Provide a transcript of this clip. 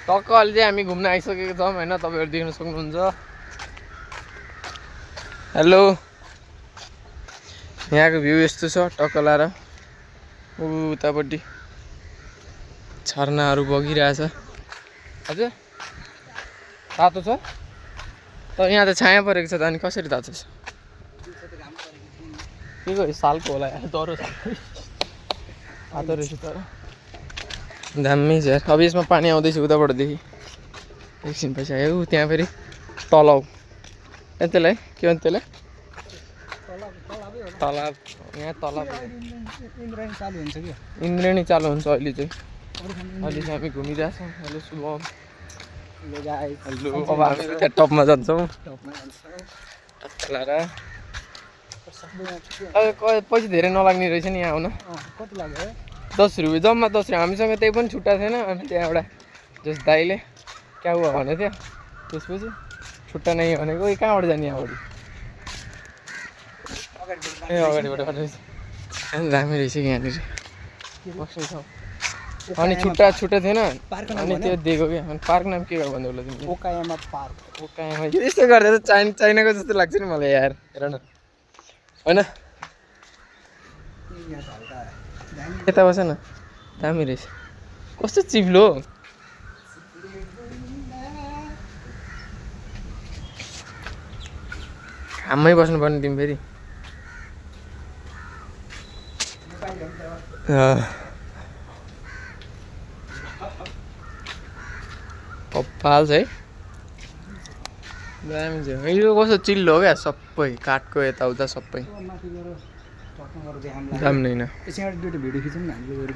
टक्क अहिले चाहिँ हामी घुम्न आइसकेको छौँ होइन, तपाईँहरू देख्न सक्नुहुन्छ। हेलो, यहाँको भ्यू यस्तो छ टक्क लाएर उतापट्टि झरनाहरू बगिरहेछ। हजुर तातो छ तर यहाँ त छाया परेको छ त, अनि कसरी तातो छ? के को सालको होला यार, डह्रो छ तातो रहेछ तर दामी छ यार। अब यसमा पानी आउँदैछ उताबाटदेखि, एकछिन पछि आयो त्यहाँ फेरि तलाउ त्यसलाई के भन्छ त्यसलाई तलाब। यहाँ तलाब इन्द्रेणी चालु हुन्छ अहिले चाहिँ। अहिले चाहिँ हामी घुमिरहेछौँ। Hello Shubham, hello. अब हामी त्यहाँ टपमा जान्छौँ लाएर। पैसा धेरै नलाग्ने रहेछ नि यहाँ आउन। कति लाग्यो? 10 रुपियाँ, जम्मा 10 रुपियाँ। हामीसँग त्यही पनि छुट्टा थिएन, अनि त्यहाँ एउटा जस दाइले क्या हुआ भनेको थियो, त्यसपछि छुट्टा नै भनेको कहाँबाट जाने यहाँबाट? ए अगाडिबाट रहेछ। दामी रहेछ कि यहाँनिर बस्ने ठाउँ। अनि छुट्टा थिएन अनि त्यो दिएको क्या। अनि पार्क नाम के हो भन्दै होला तिमीले? Okayama park. ओकायामा। यस्तो गर्दा त चाइनाको जस्तो लाग्छ नि मलाई यार, हेर न होइन? यता बस न, दामी रहेछ। कस्तो चिप्लो हाम्मै बस्नुपर्ने तिमी फेरि। कपाल छ है, दामी छ। यो कस्तो चिल्लो हो क्या, सबै काठको यताउता सबै दामी होइन। एकछिन दुईवटा भिडियो खिचौँ न हामीले।